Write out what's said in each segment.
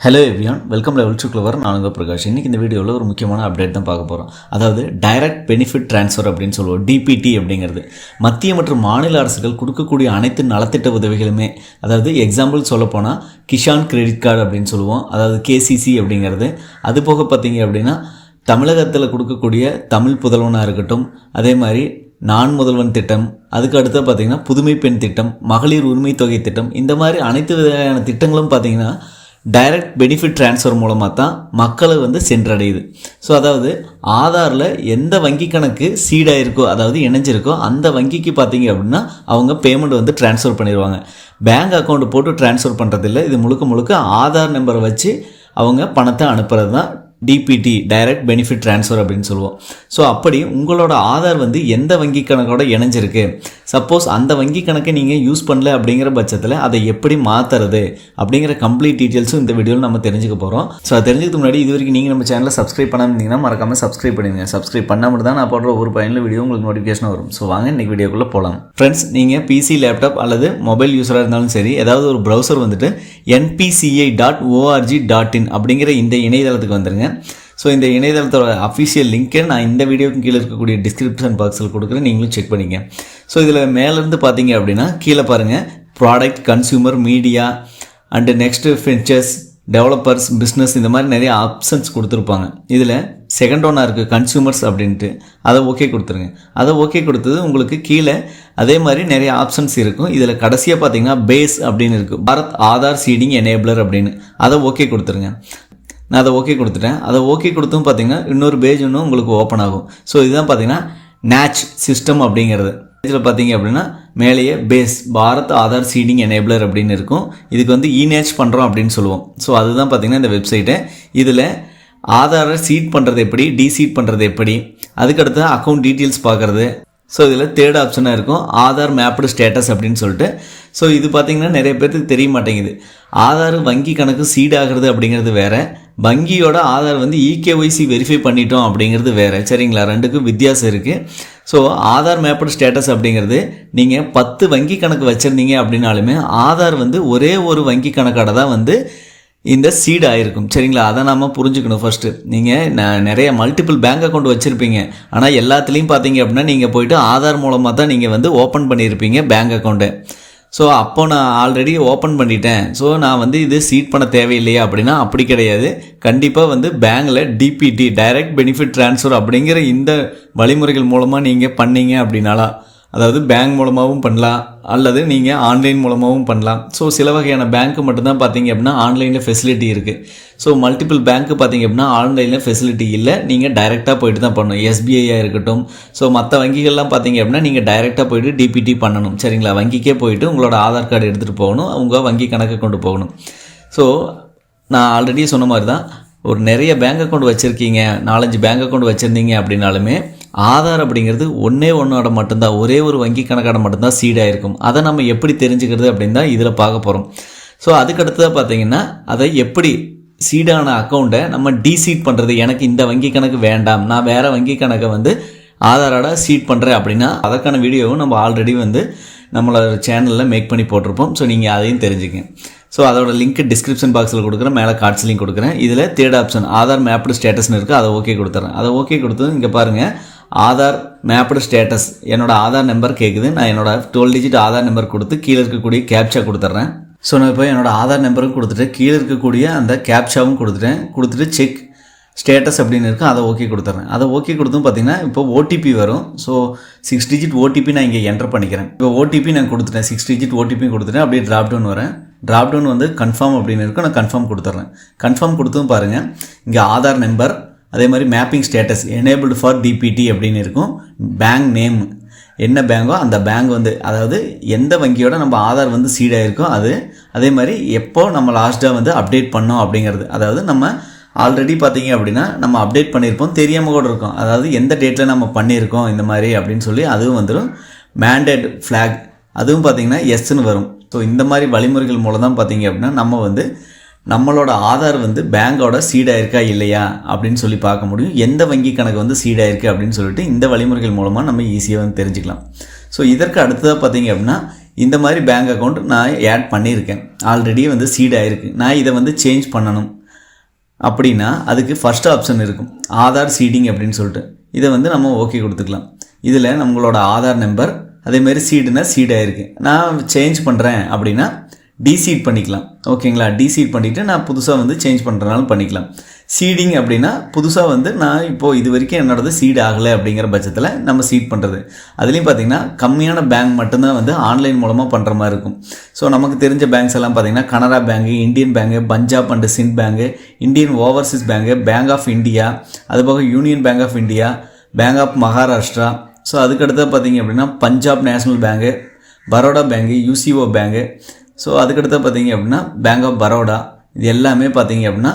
Hello everyone, welcome level to clever. நான் உங்கள் பிரகாஷ். இன்றைக்கி இந்த வீடியோவில் ஒரு முக்கியமான அப்டேட் தான் பார்க்க போகிறோம். அதாவது டைரக்ட் பெனிஃபிட் ட்ரான்ஸ்ஃபர் அப்படின்னு சொல்லுவோம், டிபிடி அப்படிங்கிறது. மத்திய மற்றும் மாநில அரசுகள் கொடுக்கக்கூடிய அனைத்து நலத்திட்ட உதவிகளுமே, அதாவது எக்ஸாம்பிள் சொல்லப்போனால் கிஷான் கிரெடிட் கார்டு அப்படின்னு சொல்லுவோம், அதாவது கேசிசி அப்படிங்கிறது. அது போக பார்த்தீங்க அப்படின்னா தமிழகத்தில் கொடுக்கக்கூடிய தமிழ் புதல்வனாக இருக்கட்டும், அதே மாதிரி நான் முதல்வன் திட்டம், அதுக்கு அடுத்து பார்த்திங்கன்னா புதுமை பெண் திட்டம், மகளிர் உரிமை தொகை திட்டம், இந்த மாதிரி அனைத்து விதமான திட்டங்களும் பார்த்திங்கன்னா டைரக்ட் பெனிஃபிட் ட்ரான்ஸ்ஃபர் மூலமாக தான் மக்களை சென்றடையுது. ஸோ அதாவது ஆதாரில் எந்த வங்கி கணக்கு சீடாக இருக்கோ, அதாவது இணைஞ்சிருக்கோ, அந்த வங்கிக்கு பார்த்தீங்க அப்படின்னா அவங்க பேமெண்ட் ட்ரான்ஸ்ஃபர் பண்ணிடுவாங்க. பேங்க் அக்கௌண்ட் போட்டு ட்ரான்ஸ்ஃபர் பண்ணுறதில்ல. இது முழுக்க முழுக்க ஆதார் நம்பரை வச்சு அவங்க பணத்தை அனுப்புறது தான் டிபிடி, டைரக்ட் பெனிஃபிட் ட்ரான்ஸ்ஃபர் அப்படின்னு சொல்லுவோம். ஸோ அப்படி உங்களோட ஆதார் எந்த வங்கி கணக்கோட இணைஞ்சிருக்கு, சப்போஸ் அந்த வங்கி கணக்கை நீங்கள் யூஸ் பண்ணல அப்படிங்கிற பட்சத்தில் அதை எப்படி மாற்றுறது அப்படிங்கிற கம்ப்ளீட் டீட்டெயில்ஸும் இந்த வீடியோவில் நம்ம தெரிஞ்சுக்க போகிறோம். ஸோ அதை தெரிஞ்சுக்கு முன்னாடி இது வரைக்கும் நீங்கள் நம்ம சேனலை சப்ஸ்கிரைப் பண்ணாமல் இருந்தீங்கன்னா மறக்காமல் சப்ஸ்கிரைப் பண்ணிடுங்க. சப்ஸ்கிரைப் பண்ணாமல் தான் நான் போடுற ஒரு பயனுள்ள வீடியோ உங்களுக்கு நோட்டிஃபிகேஷன் வரும். ஸோ வாங்க இன்றைக்கி வீடியோக்குள்ளே போகலாம். ஃப்ரெண்ட்ஸ், நீங்கள் பிசி, லேப்டாப் அல்லது மொபைல் யூஸராக இருந்தாலும் சரி, ஏதாவது ஒரு ப்ரௌசர் npci.org.in அப்படிங்கிற இந்த இணையதளத்துக்கு வந்துருங்க. ஸோ இந்த இணையதளத்தோட அஃபிஷியல் லிங்க்கை நான் இந்த வீடியோக்கு கீழே இருக்கக்கூடிய டிஸ்கிரிப்ஷன் பாக்ஸில் கொடுக்குறேன், நீங்களும் செக் பண்ணிங்க. ஸோ இதில் மேலேருந்து பார்த்தீங்க அப்படின்னா கீழே பாருங்கள், product, consumer, media and next features, developers, business, இந்த மாதிரி நிறைய ஆப்ஷன்ஸ் கொடுத்துருப்பாங்க. இதில் செகண்ட் ஒன்னாக இருக்குது கன்சியூமர்ஸ் அப்படின்ட்டு, அதை ஓகே கொடுத்துருங்க. அதை ஓகே கொடுத்தது உங்களுக்கு கீழே அதே மாதிரி நிறைய ஆப்ஷன்ஸ் இருக்கும். இதில் கடைசியாக பார்த்தீங்கன்னா பேஸ் அப்படின்னு இருக்குது, பாரத் ஆதார் சீடிங் எனேபிளர் அப்படின்னு, அதை ஓகே கொடுத்துருங்க. நான் அதை ஓகே கொடுத்துட்டேன். அதை ஓகே கொடுத்தும் பார்த்தீங்கன்னா இன்னொரு பேஜ் ஒன்று உங்களுக்கு ஓப்பன் ஆகும். ஸோ இதுதான் பார்த்தீங்கன்னா நேச் சிஸ்டம் அப்படிங்கிறது. இதில் பார்த்தீங்க அப்படின்னா மேலேயே base Bharat Aadhaar seeding enabler அப்படின்னு இருக்கும். இதுக்கு இநேச் பண்ணுறோம் அப்படின்னு சொல்லுவோம். ஸோ அதுதான் பார்த்தீங்கன்னா இந்த வெப்சைட்டு. இதில் ஆதாரை சீட் பண்ணுறது எப்படி, டீசீட் பண்ணுறது எப்படி, அதுக்கடுத்து அக்கௌண்ட் டீட்டெயில்ஸ் பார்க்குறது. ஸோ இதில் தேர்ட் ஆப்ஷனாக இருக்கும் ஆதார் மேப்டு ஸ்டேட்டஸ் அப்படின்னு சொல்லிட்டு. ஸோ இது பார்த்திங்கன்னா நிறைய பேருக்கு தெரிய மாட்டேங்குது. ஆதார் வங்கி கணக்கு சீட் ஆகிறது அப்படிங்கிறது வேறு, வங்கியோட ஆதார் இகேஒய்சி வெரிஃபை பண்ணிட்டோம் அப்படிங்கிறது வேறு. சரிங்களா, ரெண்டுக்கும் வித்தியாசம் இருக்குது. ஸோ ஆதார் மேப்டு ஸ்டேட்டஸ் அப்படிங்கிறது நீங்கள் 10 வங்கி கணக்கு வச்சுருந்தீங்க அப்படின்னாலுமே ஆதார் ஒரே ஒரு வங்கி கணக்கோட தான் இந்த சீடு ஆகிருக்கும். சரிங்களா, அதை நாம் புரிஞ்சுக்கணும். ஃபஸ்ட்டு நீங்கள் நிறைய மல்டிபிள் பேங்க் அக்கௌண்ட் வச்சுருப்பீங்க, ஆனால் எல்லாத்துலேயும் பார்த்தீங்க அப்படின்னா நீங்கள் போய்ட்டு ஆதார் மூலமாக தான் நீங்கள் ஓப்பன் பண்ணியிருப்பீங்க பேங்க் அக்கௌண்ட்டு. ஸோ அப்போ நான் ஆல்ரெடி ஓப்பன் பண்ணிட்டேன், ஸோ நான் இது சீட் பண்ண தேவையில்லையா அப்படின்னா அப்படி கிடையாது. கண்டிப்பாக பேங்கில் டிபிடி, டைரக்ட் பெனிஃபிட் ட்ரான்ஸ்ஃபர் அப்படிங்கிற இந்த வழிமுறைகள் மூலமாக நீங்கள் பண்ணீங்க அப்படின்னாலா, அதாவது பேங்க் மூலமாகவும் பண்ணலாம் அல்லது நீங்கள் ஆன்லைன் மூலமாகவும் பண்ணலாம். ஸோ சில வகையான பேங்க்கு மட்டும்தான் பார்த்தீங்க அப்படின்னா ஆன்லைனில் ஃபெசிலிட்டி இருக்குது. ஸோ மல்டிபிள் பேங்க்கு பார்த்தீங்க அப்படின்னா ஆன்லைனில் ஃபெசிலிட்டி இல்லை, நீங்கள் டைரெக்டாக போய்ட்டு தான் பண்ணணும். எஸ்பிஐயாக இருக்கட்டும், ஸோ மற்ற வங்கிகள்லாம் பார்த்தீங்க அப்படின்னா நீங்கள் டைரெக்டாக போய்ட்டு டிபிடி பண்ணணும். சரிங்களா, வங்கிக்கே போய்ட்டு உங்களோட ஆதார் கார்டு எடுத்துகிட்டு போகணும், உங்கள் வங்கி கணக்கு கொண்டு போகணும். ஸோ நான் ஆல்ரெடி சொன்ன மாதிரி தான், ஒரு நிறைய பேங்க் அக்கௌண்ட் வச்சுருக்கீங்க, 4-5 பேங்க் அக்கௌண்ட் வச்சுருந்தீங்க அப்படின்னாலுமே ஆதார் அப்படிங்கிறது ஒன்றோட மட்டும்தான், ஒரே ஒரு வங்கி கணக்கான மட்டும்தான் சீடாக இருக்கும். அதை நம்ம எப்படி தெரிஞ்சுக்கிறது அப்படின்னு தான் இதில் பார்க்க போகிறோம். ஸோ அதுக்கடுத்ததாக பார்த்தீங்கன்னா அதை எப்படி சீடான அக்கௌண்ட்டை நம்ம டீசீட் பண்ணுறது. எனக்கு இந்த வங்கி கணக்கு வேண்டாம், நான் வேறு வங்கி கணக்கை ஆதாரோட சீட் பண்ணுறேன் அப்படின்னா அதற்கான வீடியோவும் நம்ம ஆல்ரெடி நம்மளோட சேனலில் மேக் பண்ணி போட்டிருப்போம். ஸோ நீங்கள் அதையும் தெரிஞ்சுக்கங்க. ஸோ அதோட லிங்க் டிஸ்கிரிப்ஷன் பாக்ஸில் கொடுக்குறேன், மேலே கார்ட்ஸ் லிங்க் கொடுக்குறேன். இதில் தேர்ட் ஆப்ஷன் ஆதார் மேப்டு ஸ்டேட்டஸ்னு இருக்குது, அதை ஓகே கொடுத்துறேன். அதை ஓகே கொடுத்து இங்கே பாருங்கள், ஆதார் மேப்டு ஸ்டேட்டஸ், என்னோடய ஆதார் நம்பர் கேட்குது. நான் என்னோடய 12 டிஜிட் ஆதார் நம்பர் கொடுத்து கீழே இருக்கக்கூடிய கேப்சா கொடுத்துட்றேன். ஸோ நான் இப்போ என்னோடய ஆதார் நம்பரும் கொடுத்துட்டு கீழே இருக்கக்கூடிய அந்த கேப்சாவும் கொடுத்துட்டு செக் ஸ்டேட்டஸ் அப்படின்னு இருக்குது, அதை ஓகே கொடுத்துட்றேன். அதை ஓகே கொடுத்தும் பார்த்தீங்கன்னா இப்போ ஓடிபி வரும். ஸோ 6 டிஜிட் ஓடிபி நான் இங்கே என்டர் பண்ணிக்கிறேன். இப்போ ஓடிபி நான் கொடுத்துட்டேன், 6 டிஜிட் ஓடிபி கொடுத்துட்டேன். அப்படியே ட்ராப் டவுன் வரேன். ட்ராப் டவுன் கன்ஃபார்ம் அப்படின்னு இருக்கும், நான் கன்ஃபார்ம் கொடுத்துட்றேன். கன்ஃபார்ம் கொடுத்தும் பாருங்கள், இங்கே ஆதார் நம்பர், அதே மாதிரி mapping status enabled for DBT அப்படின்னு இருக்கும். பேங்க் நேம், என்ன பேங்கோ அந்த பேங்க் அதாவது எந்த வங்கியோட நம்ம ஆதார் சீடாயிருக்கோ அது, அதே மாதிரி எப்போ நம்ம லாஸ்ட்டாக அப்டேட் பண்ணோம் அப்படிங்கிறது. அதாவது நம்ம ஆல்ரெடி பார்த்தீங்க அப்படின்னா நம்ம அப்டேட் பண்ணியிருப்போம், தெரியாமல் கூட இருக்கும், அதாவது எந்த டேட்டில் நம்ம பண்ணியிருக்கோம் இந்த மாதிரி அப்படின்னு சொல்லி அதுவும் வந்துடும். மேண்டேட் ஃப்ளாக், அதுவும் பார்த்தீங்கன்னா எஸ்ன்னு வரும். ஸோ இந்த மாதிரி வழிமுறைகள் மூலம் தான் பார்த்தீங்க அப்படின்னா நம்ம நம்மளோட ஆதார் பேங்கோட சீடாயிருக்கா இல்லையா அப்படின்னு சொல்லி பார்க்க முடியும். எந்த வங்கி கணக்கு சீடாயிருக்கு அப்படின்னு சொல்லிட்டு இந்த வழிமுறைகள் மூலமாக நம்ம ஈஸியாக தெரிஞ்சுக்கலாம். ஸோ இதற்கு அடுத்ததாக பார்த்தீங்க அப்படின்னா இந்த மாதிரி பேங்க் அக்கௌண்ட் நான் ஆட் பண்ணியிருக்கேன், ஆல்ரெடி வந்து சீட் ஆகிருக்கு, நான் இதை வந்து சேஞ்ச் பண்ணணும் அப்படின்னா அதுக்கு ஃபஸ்ட்டு ஆப்ஷன் இருக்கும் ஆதார் சீடிங் அப்படின்னு சொல்லிட்டு. இதை வந்து நம்ம ஓகே கொடுத்துக்கலாம். இதில் நம்மளோட ஆதார் நம்பர் அதேமாதிரி சீடுனா சீட் ஆகிருக்கு, நான் சேஞ்ச் பண்ணுறேன் அப்படின்னா டிசீட் பண்ணிக்கலாம். ஓகேங்களா, டிசீட் பண்ணிவிட்டு நான் புதுசாக வந்து சேஞ்ச் பண்ணுறனாலும் பண்ணிக்கலாம். சீடிங் அப்படின்னா புதுசாக வந்து நான் இப்போது இது வரைக்கும் என்னோடது சீட் ஆகலை அப்படிங்கிற பட்சத்தில் நம்ம சீட் பண்ணுறது. அதுலேயும் பார்த்திங்கன்னா கம்மியான பேங்க் மட்டும்தான் வந்து ஆன்லைன் மூலமாக பண்ணுற மாதிரி இருக்கும். ஸோ நமக்கு தெரிஞ்ச பேங்க்ஸ் எல்லாம் பார்த்திங்கன்னா Canara bank, Indian bank, Punjab and Sind bank, Indian overseas bank, bank of India, அதுபோக union bank of India, bank of Maharashtra. So அதுக்கடுத்து பார்த்திங்க அப்படின்னா Punjab national bank, Baroda bank, UCO bank. So அதுக்கடுத்து பார்த்திங்க அப்படின்னா பேங்க் ஆஃப் பரோடா. இது எல்லாமே பார்த்திங்க அப்படின்னா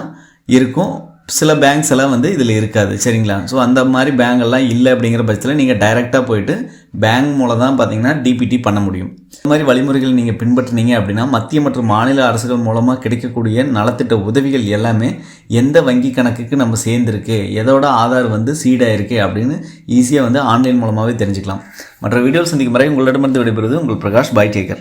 இருக்கும். சில பேங்க்ஸ் எல்லாம் வந்து இதில் இருக்காது. சரிங்களா, ஸோ அந்த மாதிரி பேங்கெல்லாம் இல்லை அப்படிங்கிற பட்சத்தில் நீங்கள் டைரெக்டாக போயிட்டு பேங்க் மூலம் தான் பார்த்தீங்கன்னா டிபிடி பண்ண முடியும். இந்த மாதிரி வழிமுறைகள் நீங்கள் பின்பற்றினீங்க அப்படின்னா மத்திய மற்றும் மாநில அரசுகள் மூலமாக கிடைக்கக்கூடிய நலத்திட்ட உதவிகள் எல்லாமே எந்த வங்கி கணக்குக்கு நம்ம சேர்ந்துருக்கு, எதோட ஆதார் வந்து சீடாக இருக்கு அப்படின்னு ஈஸியாக வந்து ஆன்லைன் மூலமாகவே தெரிஞ்சுக்கலாம். மற்ற வீடியோவில் சந்திக்கும் வரை உங்களிடமிருந்து விடைபெறுவது உங்கள் பிரகாஷ். By, taker.